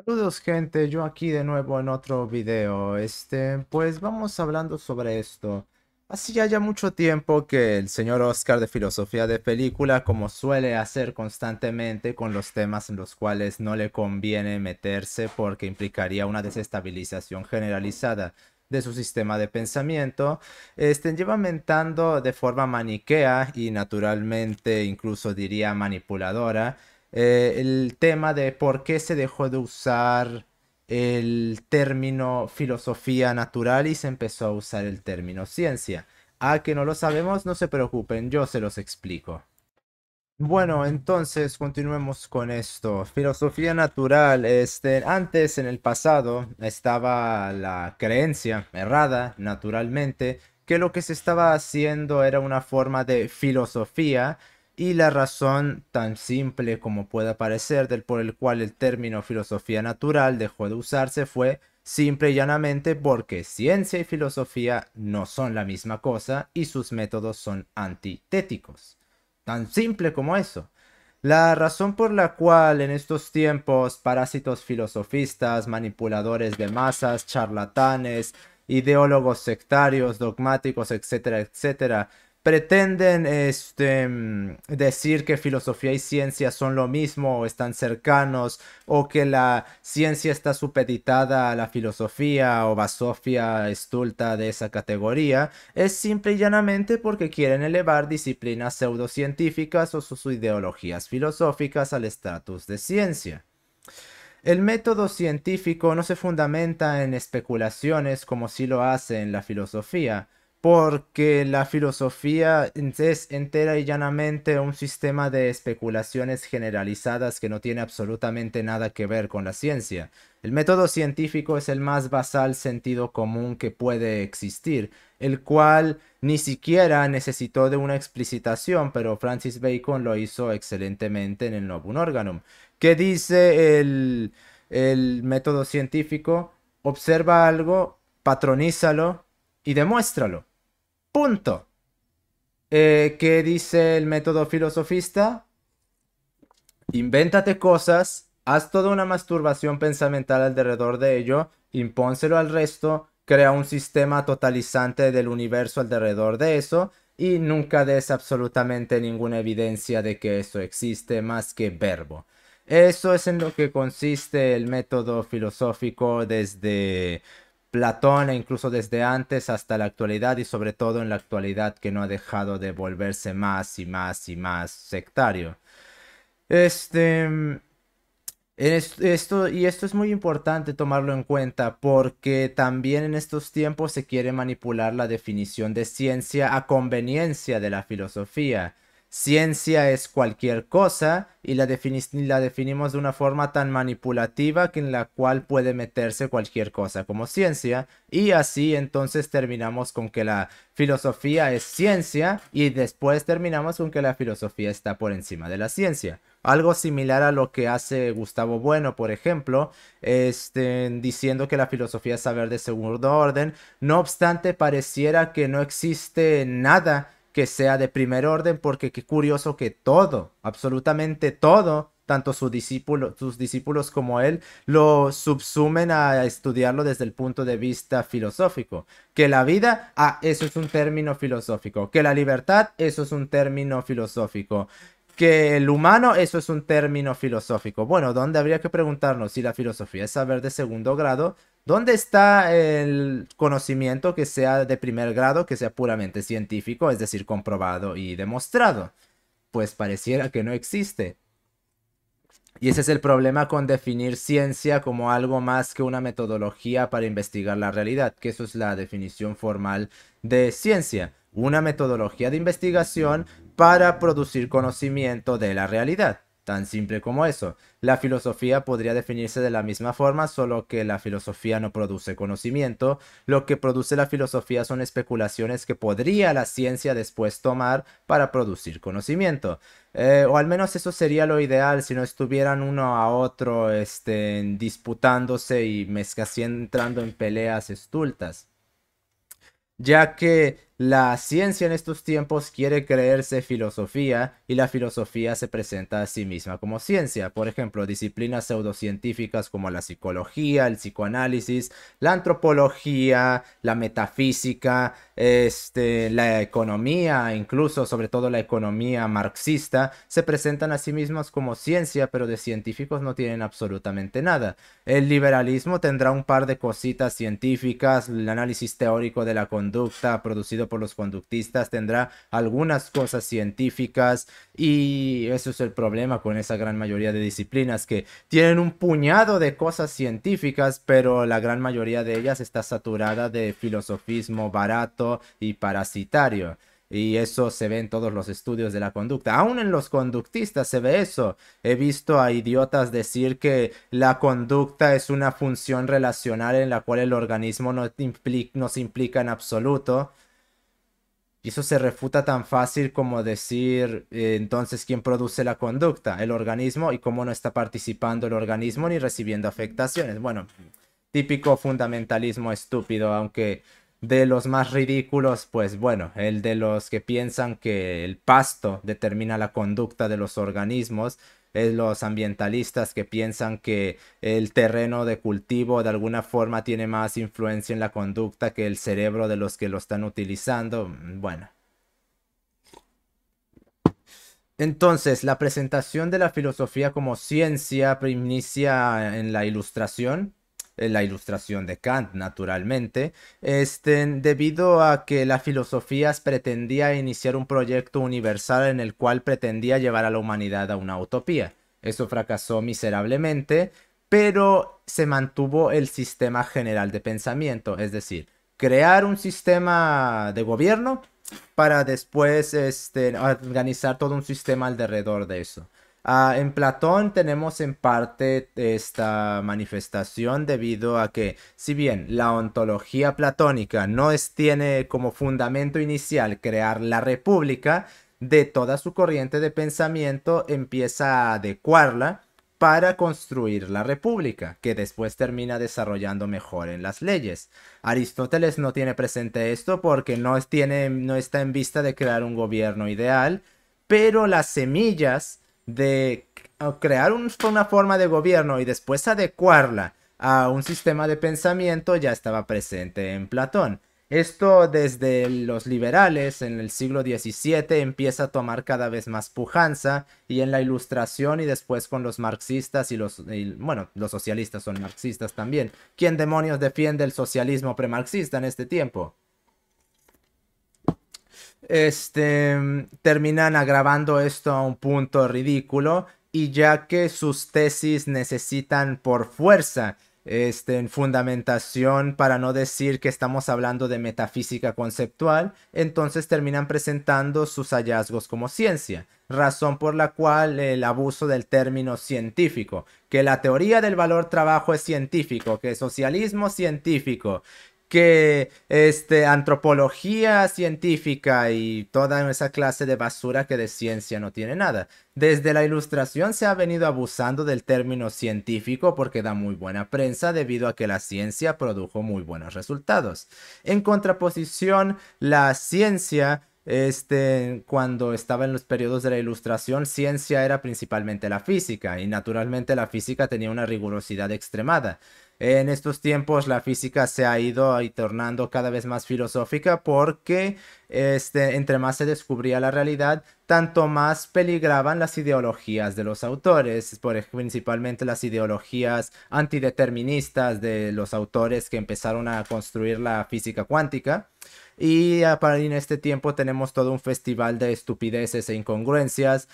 Saludos gente, yo aquí de nuevo en otro video. Pues vamos hablando sobre esto. Así ya mucho tiempo que el señor Oscar de Filosofía de Película, como suele hacer constantemente con los temas en los cuales no le conviene meterse porque implicaría una desestabilización generalizada de su sistema de pensamiento, lleva mentando de forma maniquea y naturalmente incluso diría manipuladora el tema de por qué se dejó de usar el término filosofía natural y se empezó a usar el término ciencia. Ah, que no lo sabemos, no se preocupen, yo se los explico. Bueno, entonces continuemos con esto. Filosofía natural. Antes en el pasado estaba la creencia errada, naturalmente, que lo que se estaba haciendo era una forma de filosofía y la razón tan simple como pueda parecer del por el cual el término filosofía natural dejó de usarse fue simple y llanamente porque ciencia y filosofía no son la misma cosa y sus métodos son antitéticos. Tan simple como eso. La razón por la cual en estos tiempos parásitos filosofistas, manipuladores de masas, charlatanes, ideólogos sectarios, dogmáticos, etcétera, etcétera, pretenden decir que filosofía y ciencia son lo mismo o están cercanos o que la ciencia está supeditada a la filosofía o basofia estulta de esa categoría, es simple y llanamente porque quieren elevar disciplinas pseudocientíficas o sus ideologías filosóficas al estatus de ciencia. El método científico no se fundamenta en especulaciones como si lo hace en la filosofía, porque la filosofía es entera y llanamente un sistema de especulaciones generalizadas que no tiene absolutamente nada que ver con la ciencia. El método científico es el más basal sentido común que puede existir, el cual ni siquiera necesitó de una explicitación, pero Francis Bacon lo hizo excelentemente en el Novum Organum. ¿Qué dice el método científico? Observa algo, patronízalo y demuéstralo. Punto. ¿Qué dice el método filosofista? Invéntate cosas, haz toda una masturbación pensamental alrededor de ello, impónselo al resto, crea un sistema totalizante del universo alrededor de eso y nunca des absolutamente ninguna evidencia de que eso existe más que verbo. Eso es en lo que consiste el método filosófico desde Platón e incluso desde antes hasta la actualidad y sobre todo en la actualidad que no ha dejado de volverse más y más y más sectario. Este, esto es muy importante tomarlo en cuenta porque también en estos tiempos se quiere manipular la definición de ciencia a conveniencia de la filosofía. Ciencia es cualquier cosa y la definimos de una forma tan manipulativa que en la cual puede meterse cualquier cosa como ciencia y así entonces terminamos con que la filosofía es ciencia y después terminamos con que la filosofía está por encima de la ciencia. Algo similar a lo que hace Gustavo Bueno, por ejemplo, diciendo que la filosofía es saber de segundo orden. No obstante, pareciera que no existe nada que sea de primer orden, porque qué curioso que todo, absolutamente todo, tanto sus discípulos como él, lo subsumen a estudiarlo desde el punto de vista filosófico. Que la vida, eso es un término filosófico. Que la libertad, eso es un término filosófico. Que el humano, eso es un término filosófico. Bueno, ¿dónde habría que preguntarnos si la filosofía es saber de segundo grado? ¿Dónde está el conocimiento que sea de primer grado, que sea puramente científico, es decir, comprobado y demostrado? Pues pareciera que no existe. Y ese es el problema con definir ciencia como algo más que una metodología para investigar la realidad, que eso es la definición formal de ciencia, una metodología de investigación para producir conocimiento de la realidad. Tan simple como eso. La filosofía podría definirse de la misma forma, solo que la filosofía no produce conocimiento. Lo que produce la filosofía son especulaciones que podría la ciencia después tomar para producir conocimiento. O al menos eso sería lo ideal si no estuvieran uno a otro disputándose y casi entrando en peleas estultas, ya que La ciencia en estos tiempos quiere creerse filosofía y la filosofía se presenta a sí misma como ciencia. Por ejemplo, disciplinas pseudocientíficas como la psicología, el psicoanálisis, la antropología, la metafísica, la economía, incluso sobre todo la economía marxista, se presentan a sí mismas como ciencia, pero de científicos no tienen absolutamente nada. El liberalismo tendrá un par de cositas científicas, el análisis teórico de la conducta producido por los conductistas tendrá algunas cosas científicas y eso es el problema con esa gran mayoría de disciplinas que tienen un puñado de cosas científicas, pero la gran mayoría de ellas está saturada de filosofismo barato y parasitario. Y eso se ve en todos los estudios de la conducta. Aún en los conductistas se ve eso. He visto a idiotas decir que la conducta es una función relacional en la cual el organismo no se implica en absoluto. Y eso se refuta tan fácil como decir, entonces, ¿quién produce la conducta? El organismo, y cómo no está participando el organismo ni recibiendo afectaciones. Bueno, típico fundamentalismo estúpido, aunque de los más ridículos, pues bueno, el de los que piensan que el pasto determina la conducta de los organismos, es los ambientalistas que piensan que el terreno de cultivo de alguna forma tiene más influencia en la conducta que el cerebro de los que lo están utilizando. Bueno. Entonces, la presentación de la filosofía como ciencia inicia en la ilustración de Kant, naturalmente, debido a que la filosofía pretendía iniciar un proyecto universal en el cual pretendía llevar a la humanidad a una utopía. Eso fracasó miserablemente, pero se mantuvo el sistema general de pensamiento, es decir, crear un sistema de gobierno para después organizar todo un sistema alrededor de eso. En Platón tenemos en parte esta manifestación debido a que, si bien la ontología platónica tiene como fundamento inicial crear la república, de toda su corriente de pensamiento empieza a adecuarla para construir la república, que después termina desarrollando mejor en las leyes. Aristóteles no tiene presente esto porque no está en vista de crear un gobierno ideal, pero las semillas de crear una forma de gobierno y después adecuarla a un sistema de pensamiento ya estaba presente en Platón. Esto desde los liberales en el siglo XVII empieza a tomar cada vez más pujanza y en la Ilustración y después con los marxistas bueno, los socialistas son marxistas también. ¿Quién demonios defiende el socialismo premarxista en este tiempo? Terminan agravando esto a un punto ridículo y ya que sus tesis necesitan por fuerza en fundamentación para no decir que estamos hablando de metafísica conceptual, entonces terminan presentando sus hallazgos como ciencia, razón por la cual el abuso del término científico, que la teoría del valor trabajo es científico, que socialismo científico, que antropología científica y toda esa clase de basura que de ciencia no tiene nada. Desde la Ilustración se ha venido abusando del término científico porque da muy buena prensa debido a que la ciencia produjo muy buenos resultados. En contraposición, la ciencia cuando estaba en los periodos de la Ilustración, ciencia era principalmente la física y naturalmente la física tenía una rigurosidad extremada. En estos tiempos la física se ha ido ahí tornando cada vez más filosófica porque entre más se descubría la realidad, tanto más peligraban las ideologías de los autores, principalmente las ideologías antideterministas de los autores que empezaron a construir la física cuántica. Y en este tiempo tenemos todo un festival de estupideces e incongruencias.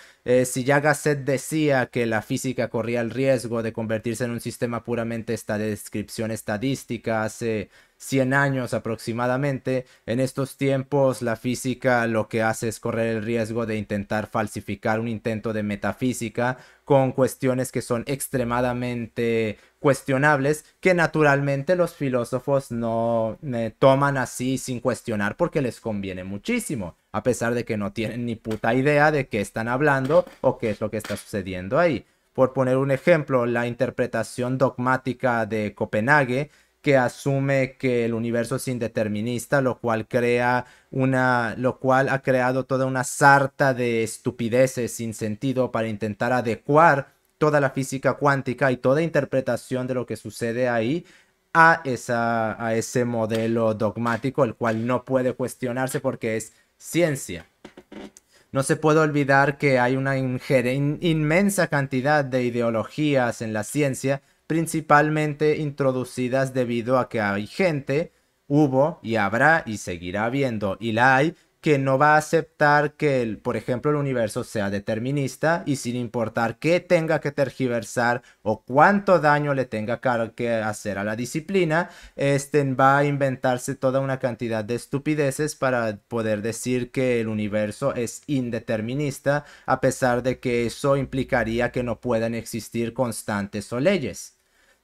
Si ya Gasset decía que la física corría el riesgo de convertirse en un sistema puramente de descripción estadística hace 100 años aproximadamente, en estos tiempos la física lo que hace es correr el riesgo de intentar falsificar un intento de metafísica con cuestiones que son extremadamente cuestionables, que naturalmente los filósofos no toman así sin cuestionar porque les conviene muchísimo, a pesar de que no tienen ni puta idea de qué están hablando o qué es lo que está sucediendo ahí. Por poner un ejemplo, la interpretación dogmática de Copenhague, que asume que el universo es indeterminista, lo cual ha creado toda una sarta de estupideces sin sentido para intentar adecuar toda la física cuántica y toda interpretación de lo que sucede ahí a ese modelo dogmático, el cual no puede cuestionarse porque es ciencia. No se puede olvidar que hay una inmensa cantidad de ideologías en la ciencia, principalmente introducidas debido a que hay gente, hubo y habrá y seguirá habiendo y la hay, que no va a aceptar que, por ejemplo, el universo sea determinista y sin importar qué tenga que tergiversar o cuánto daño le tenga que hacer a la disciplina, va a inventarse toda una cantidad de estupideces para poder decir que el universo es indeterminista, a pesar de que eso implicaría que no puedan existir constantes o leyes,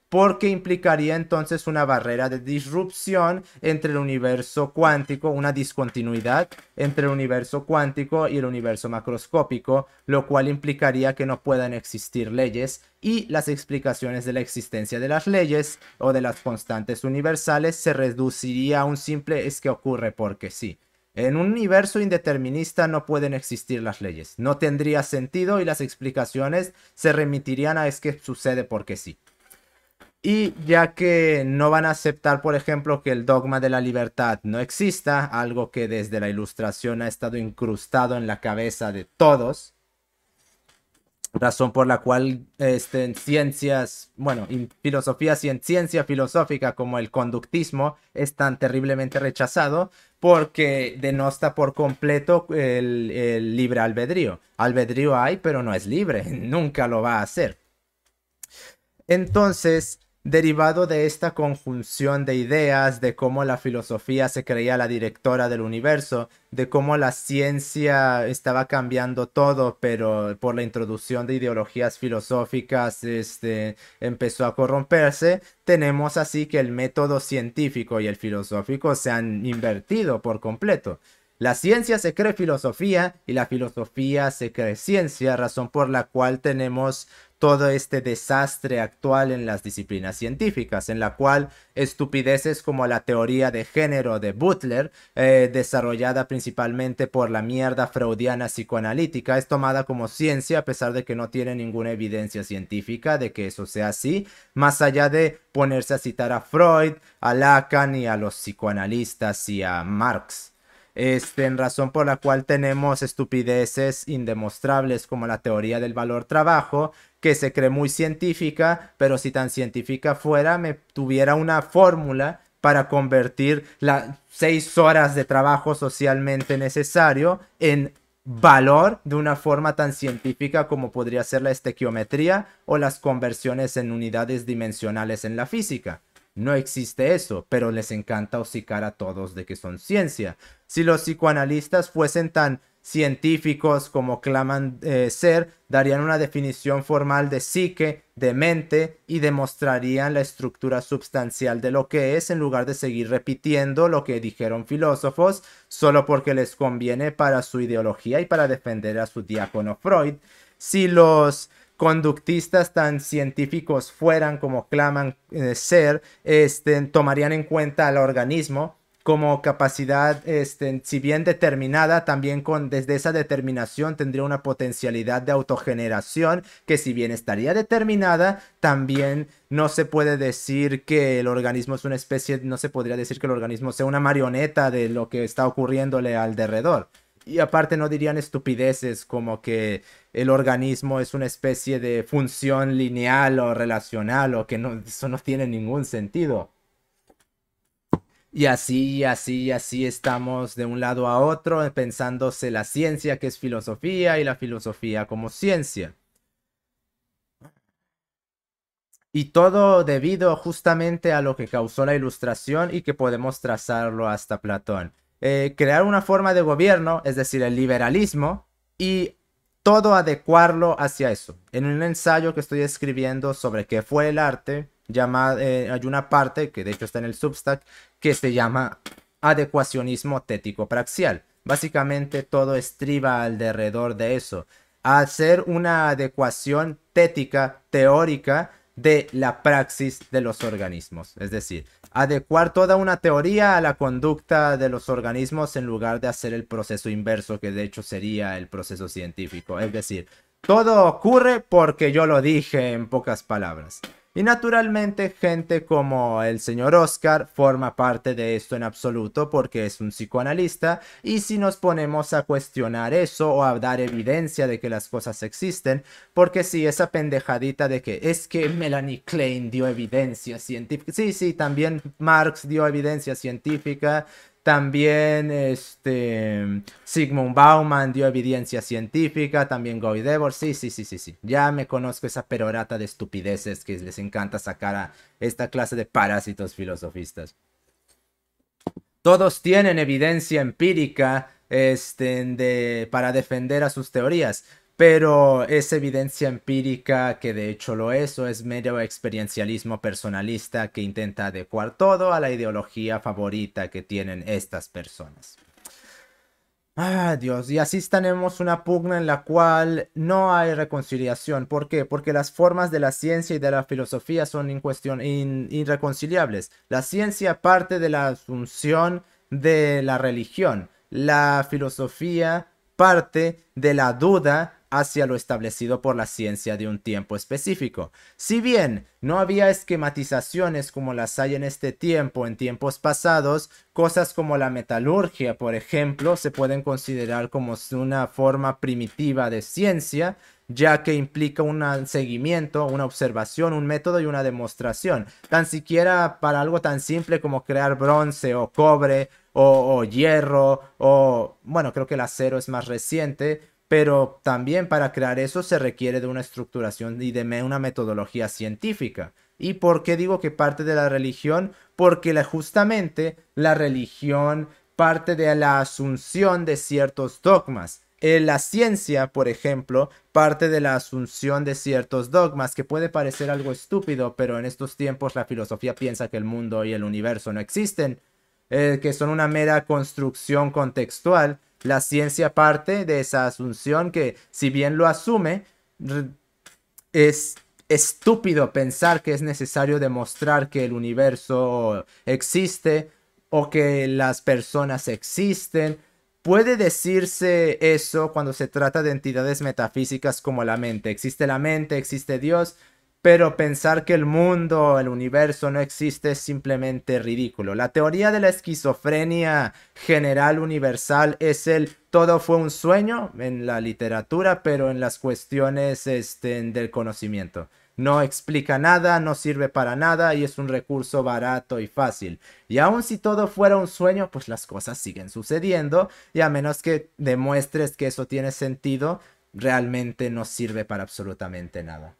porque implicaría entonces una barrera de disrupción entre el universo cuántico, una discontinuidad entre el universo cuántico y el universo macroscópico, lo cual implicaría que no puedan existir leyes y las explicaciones de la existencia de las leyes o de las constantes universales se reduciría a un simple es que ocurre porque sí. En un universo indeterminista no pueden existir las leyes, no tendría sentido y las explicaciones se remitirían a es que sucede porque sí. Y ya que no van a aceptar, por ejemplo, que el dogma de la libertad no exista, algo que desde la Ilustración ha estado incrustado en la cabeza de todos, razón por la cual en ciencias, bueno, en filosofías y en ciencia filosófica como el conductismo es tan terriblemente rechazado porque denosta por completo el libre albedrío. Albedrío hay, pero no es libre, nunca lo va a hacer. Entonces, derivado de esta conjunción de ideas, de cómo la filosofía se creía la directora del universo, de cómo la ciencia estaba cambiando todo, pero por la introducción de ideologías filosóficas, empezó a corromperse, tenemos así que el método científico y el filosófico se han invertido por completo. La ciencia se cree filosofía y la filosofía se cree ciencia, razón por la cual tenemos todo este desastre actual en las disciplinas científicas, en la cual estupideces como la teoría de género de Butler, desarrollada principalmente por la mierda freudiana psicoanalítica, es tomada como ciencia a pesar de que no tiene ninguna evidencia científica de que eso sea así, más allá de ponerse a citar a Freud, a Lacan y a los psicoanalistas y a Marx. En razón por la cual tenemos estupideces indemostrables como la teoría del valor trabajo, que se cree muy científica, pero si tan científica fuera, me tuviera una fórmula para convertir las 6 horas de trabajo socialmente necesario en valor de una forma tan científica como podría ser la estequiometría o las conversiones en unidades dimensionales en la física. No existe eso, pero les encanta hocicar a todos de que son ciencia. Si los psicoanalistas fuesen tan científicos como claman ser, darían una definición formal de psique, de mente y demostrarían la estructura substancial de lo que es en lugar de seguir repitiendo lo que dijeron filósofos solo porque les conviene para su ideología y para defender a su diácono Freud. Si los conductistas tan científicos fueran como claman ser, tomarían en cuenta al organismo como capacidad, si bien determinada, también desde esa determinación tendría una potencialidad de autogeneración que si bien estaría determinada, también no se puede decir que el organismo es una especie, no se podría decir que el organismo sea una marioneta de lo que está ocurriéndole alrededor. Y aparte no dirían estupideces como que el organismo es una especie de función lineal o relacional o que no, eso no tiene ningún sentido. Y así, y así, y así estamos de un lado a otro pensándose la ciencia que es filosofía y la filosofía como ciencia. Y todo debido justamente a lo que causó la Ilustración y que podemos trazarlo hasta Platón. Crear una forma de gobierno, es decir, el liberalismo, y todo adecuarlo hacia eso. En un ensayo que estoy escribiendo sobre qué fue el arte, hay una parte, que de hecho está en el Substack, que se llama adecuacionismo tético-praxial. Básicamente todo estriba alrededor de eso. Hacer una adecuación tética, teórica, de la praxis de los organismos. Es decir, adecuar toda una teoría a la conducta de los organismos en lugar de hacer el proceso inverso, que de hecho sería el proceso científico. Es decir, todo ocurre porque yo lo dije, en pocas palabras. Y naturalmente gente como el señor Oscar forma parte de esto en absoluto porque es un psicoanalista, y si nos ponemos a cuestionar eso o a dar evidencia de que las cosas existen, porque si esa pendejadita de que es que Melanie Klein dio evidencia científica, sí, también Marx dio evidencia científica, también Sigmund Bauman dio evidencia científica, también Guy Debord, sí. Ya me conozco esa perorata de estupideces que les encanta sacar a esta clase de parásitos filosofistas. Todos tienen evidencia empírica para defender a sus teorías, pero es evidencia empírica que de hecho lo es, o es mero experiencialismo personalista que intenta adecuar todo a la ideología favorita que tienen estas personas. Ah, Dios, y así tenemos una pugna en la cual no hay reconciliación. ¿Por qué? Porque las formas de la ciencia y de la filosofía son irreconciliables. La ciencia parte de la asunción de la religión. La filosofía parte de la duda hacia lo establecido por la ciencia de un tiempo específico. Si bien no había esquematizaciones como las hay en este tiempo, en tiempos pasados, cosas como la metalurgia, por ejemplo, se pueden considerar como una forma primitiva de ciencia, ya que implica un seguimiento, una observación, un método y una demostración. Tan siquiera para algo tan simple como crear bronce o cobre o hierro o, bueno, creo que el acero es más reciente, pero también para crear eso se requiere de una estructuración y de una metodología científica. ¿Y por qué digo que parte de la religión? Porque justamente la religión parte de la asunción de ciertos dogmas. La ciencia, por ejemplo, parte de la asunción de ciertos dogmas, que puede parecer algo estúpido, pero en estos tiempos la filosofía piensa que el mundo y el universo no existen, que son una mera construcción contextual. La ciencia parte de esa asunción que, si bien lo asume, es estúpido pensar que es necesario demostrar que el universo existe o que las personas existen. Puede decirse eso cuando se trata de entidades metafísicas como la mente, existe Dios, pero pensar que el mundo, el universo no existe es simplemente ridículo. La teoría de la esquizofrenia general universal es el todo fue un sueño en la literatura, pero en las cuestiones del conocimiento. No explica nada, no sirve para nada y es un recurso barato y fácil. Y aun si todo fuera un sueño, pues las cosas siguen sucediendo, y a menos que demuestres que eso tiene sentido, realmente no sirve para absolutamente nada.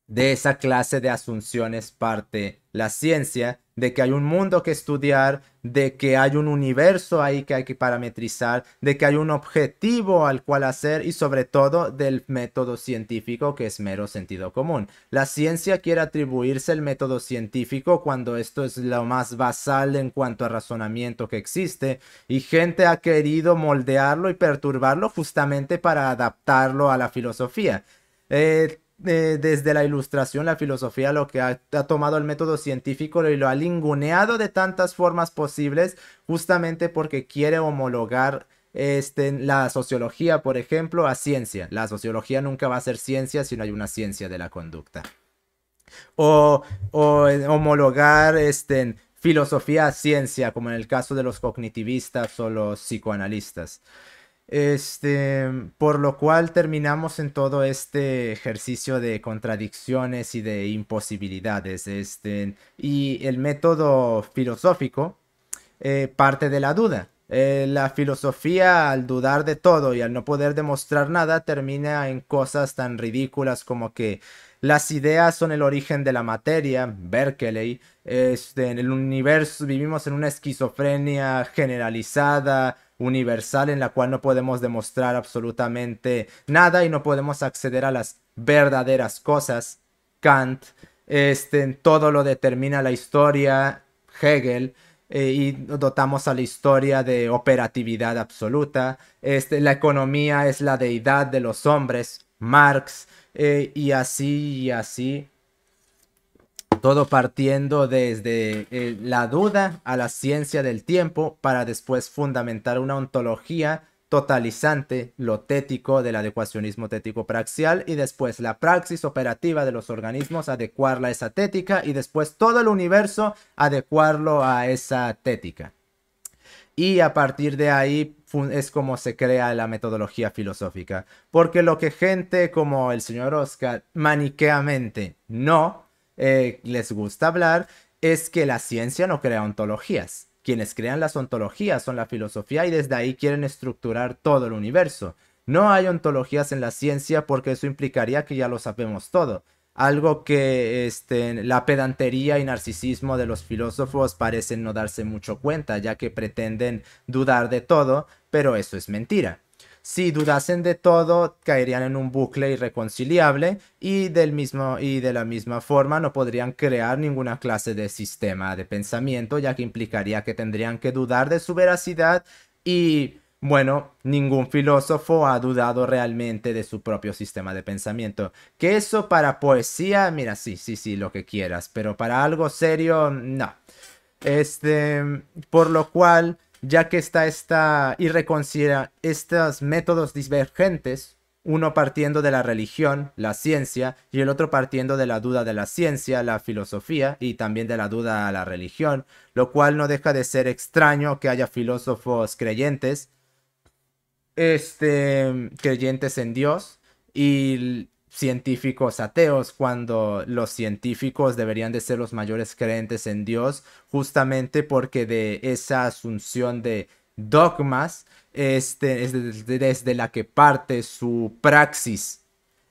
De esa clase de asunciones parte la ciencia, de que hay un mundo que estudiar, de que hay un universo ahí que hay que parametrizar, de que hay un objetivo al cual hacer, y sobre todo del método científico, que es mero sentido común. La ciencia quiere atribuirse el método científico cuando esto es lo más basal en cuanto a razonamiento que existe, y gente ha querido moldearlo y perturbarlo justamente para adaptarlo a la filosofía. Desde la ilustración, la filosofía lo que ha tomado el método científico y lo ha linguneado de tantas formas posibles, justamente porque quiere homologar la sociología, por ejemplo, a ciencia. La sociología nunca va a ser ciencia si no hay una ciencia de la conducta. O homologar filosofía a ciencia, como en el caso de los cognitivistas o los psicoanalistas. Por lo cual terminamos en todo este ejercicio de contradicciones y de imposibilidades. Y el método filosófico parte de la duda. La filosofía, al dudar de todo y al no poder demostrar nada, termina en cosas tan ridículas como que las ideas son el origen de la materia, Berkeley. En el universo vivimos en una esquizofrenia generalizada, universal, en la cual no podemos demostrar absolutamente nada y no podemos acceder a las verdaderas cosas. Kant, todo lo determina la historia, Hegel, y dotamos a la historia de operatividad absoluta. La economía es la deidad de los hombres, Marx, y así Todo partiendo desde la duda a la ciencia del tiempo para después fundamentar una ontología totalizante, lo tético del adecuacionismo tético-praxial y después la praxis operativa de los organismos, adecuarla a esa tética y después todo el universo adecuarlo a esa tética. Y a partir de ahí es como se crea la metodología filosófica. Porque lo que gente como el señor Oscar maniqueamente no les gusta hablar es que la ciencia no crea ontologías. Quienes crean las ontologías son la filosofía y desde ahí quieren estructurar todo el universo. No hay ontologías en la ciencia porque eso implicaría que ya lo sabemos todo. Algo que la pedantería y narcisismo de los filósofos parecen no darse mucho cuenta, ya que pretenden dudar de todo, pero eso es mentira. Si dudasen de todo, caerían en un bucle irreconciliable y de la misma forma no podrían crear ninguna clase de sistema de pensamiento, ya que implicaría que tendrían que dudar de su veracidad y bueno, ningún filósofo ha dudado realmente de su propio sistema de pensamiento. Que eso para poesía, mira, sí, lo que quieras, pero para algo serio, no. Por lo cual, ya que está esta irreconciliable, estos métodos divergentes, uno partiendo de la religión, la ciencia, y el otro partiendo de la duda de la ciencia, la filosofía, y también de la duda a la religión, lo cual no deja de ser extraño que haya filósofos creyentes creyentes en Dios y científicos ateos, cuando los científicos deberían de ser los mayores creyentes en Dios, justamente porque de esa asunción de dogmas es desde la que parte su praxis.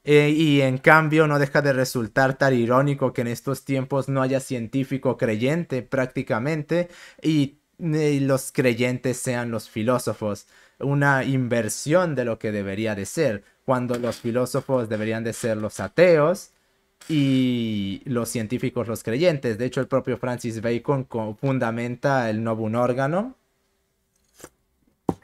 Y en cambio no deja de resultar tan irónico que en estos tiempos no haya científico creyente prácticamente y los creyentes sean los filósofos. Una inversión de lo que debería de ser, cuando los filósofos deberían de ser los ateos y los científicos los creyentes. De hecho, el propio Francis Bacon fundamenta el novum organum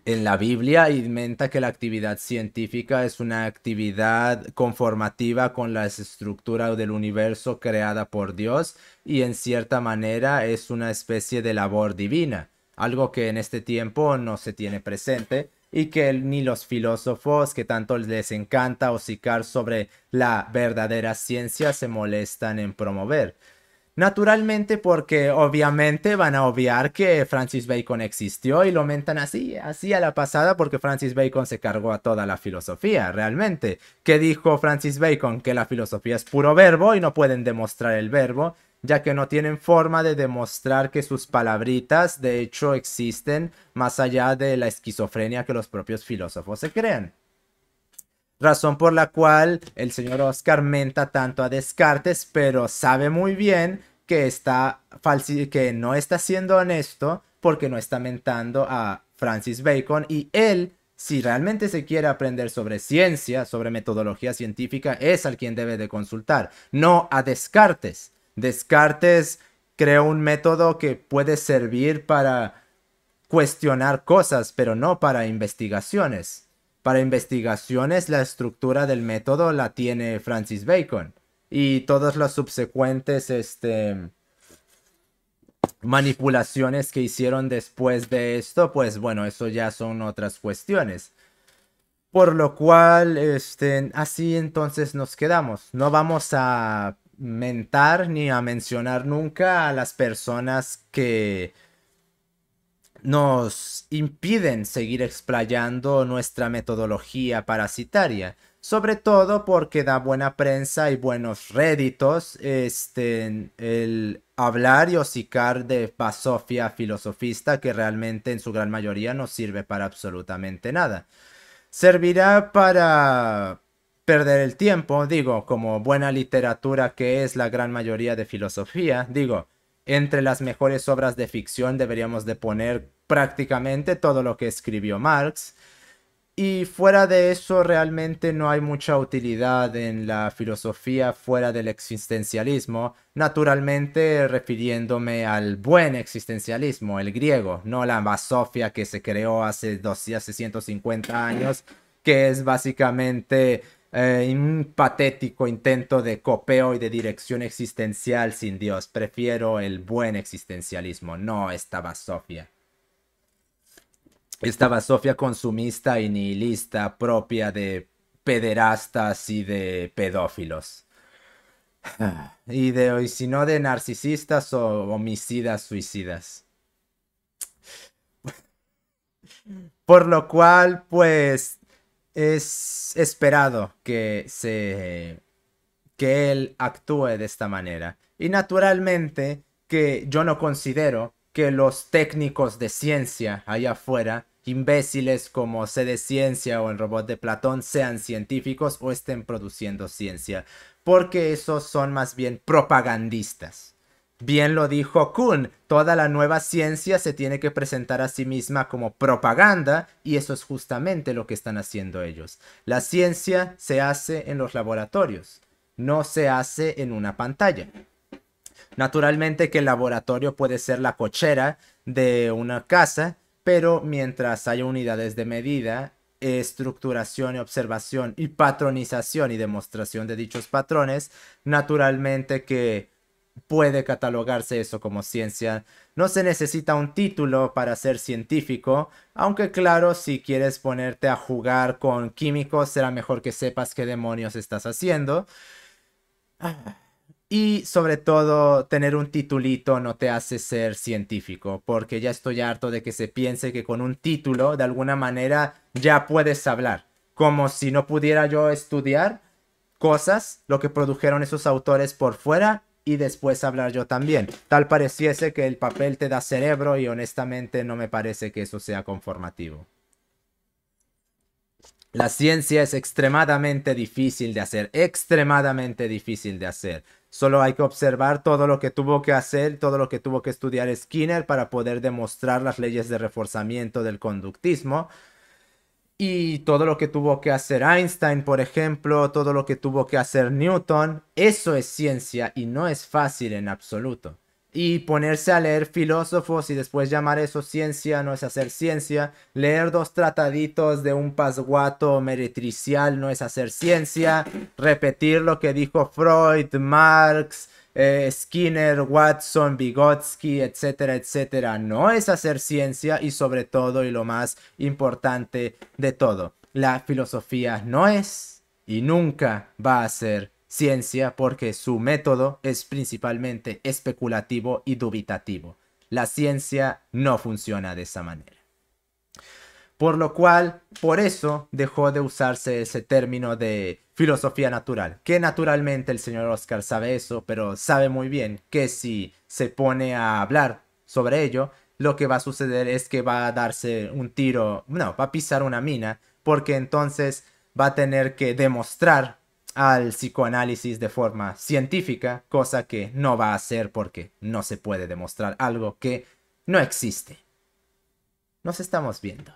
en la Biblia y menta que la actividad científica es una actividad conformativa con la estructura del universo creada por Dios y en cierta manera es una especie de labor divina, algo que en este tiempo no se tiene presente y que ni los filósofos que tanto les encanta hocicar sobre la verdadera ciencia se molestan en promover. Naturalmente porque obviamente van a obviar que Francis Bacon existió y lo mentan así a la pasada porque Francis Bacon se cargó a toda la filosofía, realmente. ¿Qué dijo Francis Bacon? Que la filosofía es puro verbo y no pueden demostrar el verbo, ya que no tienen forma de demostrar que sus palabritas de hecho existen más allá de la esquizofrenia que los propios filósofos se crean. Razón por la cual el señor Oscar menta tanto a Descartes, pero sabe muy bien que que no está siendo honesto porque no está mentando a Francis Bacon y él, si realmente se quiere aprender sobre ciencia, sobre metodología científica, es al quien debe de consultar, no a Descartes. Descartes creó un método que puede servir para cuestionar cosas, pero no para investigaciones. Para investigaciones, la estructura del método la tiene Francis Bacon. Y todas las subsecuentes manipulaciones que hicieron después de esto, pues bueno, eso ya son otras cuestiones. Por lo cual, así entonces nos quedamos. No vamos a mentar ni a mencionar nunca a las personas que nos impiden seguir explayando nuestra metodología parasitaria, sobre todo porque da buena prensa y buenos réditos el hablar y hocicar de basofia filosofista que realmente en su gran mayoría no sirve para absolutamente nada. Servirá para perder el tiempo, digo, como buena literatura que es la gran mayoría de filosofía, digo, entre las mejores obras de ficción deberíamos de poner prácticamente todo lo que escribió Marx. Y fuera de eso realmente no hay mucha utilidad en la filosofía fuera del existencialismo, naturalmente refiriéndome al buen existencialismo, el griego, no la basofia que se creó hace 150 años, que es básicamente Un patético intento de copeo y de dirección existencial sin Dios. Prefiero el buen existencialismo. No estaba Sofía. Estaba Sofía consumista y nihilista propia de pederastas y de pedófilos. Y si no de narcisistas o homicidas suicidas. Por lo cual, pues, es esperado que él actúe de esta manera. Y naturalmente que yo no considero que los técnicos de ciencia allá afuera, imbéciles como C de Ciencia o el robot de Platón, sean científicos o estén produciendo ciencia, porque esos son más bien propagandistas. Bien lo dijo Kuhn, toda la nueva ciencia se tiene que presentar a sí misma como propaganda y eso es justamente lo que están haciendo ellos. La ciencia se hace en los laboratorios, no se hace en una pantalla. Naturalmente que el laboratorio puede ser la cochera de una casa, pero mientras haya unidades de medida, estructuración y observación y patronización y demostración de dichos patrones, naturalmente que puede catalogarse eso como ciencia. No se necesita un título para ser científico, aunque claro, si quieres ponerte a jugar con químicos, será mejor que sepas qué demonios estás haciendo. Y sobre todo, tener un titulito no te hace ser científico, porque ya estoy harto de que se piense que con un título, de alguna manera, ya puedes hablar. Como si no pudiera yo estudiar cosas, lo que produjeron esos autores por fuera, y después hablar yo también. Tal pareciese que el papel te da cerebro y honestamente no me parece que eso sea conformativo. La ciencia es extremadamente difícil de hacer, extremadamente difícil de hacer. Solo hay que observar todo lo que tuvo que hacer, todo lo que tuvo que estudiar Skinner para poder demostrar las leyes de reforzamiento del conductismo. Y todo lo que tuvo que hacer Einstein, por ejemplo, todo lo que tuvo que hacer Newton, eso es ciencia y no es fácil en absoluto. Y ponerse a leer filósofos y después llamar eso ciencia no es hacer ciencia. Leer dos trataditos de un pasguato meretricial no es hacer ciencia. Repetir lo que dijo Freud, Marx, Skinner, Watson, Vygotsky, etcétera, etcétera, no es hacer ciencia y sobre todo y lo más importante de todo, la filosofía no es y nunca va a ser ciencia porque su método es principalmente especulativo y dubitativo. La ciencia no funciona de esa manera. Por lo cual, por eso dejó de usarse ese término de filosofía natural. Que naturalmente el señor Oscar sabe eso, pero sabe muy bien que si se pone a hablar sobre ello, lo que va a suceder es que va a darse un tiro, no, va a pisar una mina, porque entonces va a tener que demostrar al psicoanálisis de forma científica, cosa que no va a hacer porque no se puede demostrar algo que no existe. Nos estamos viendo.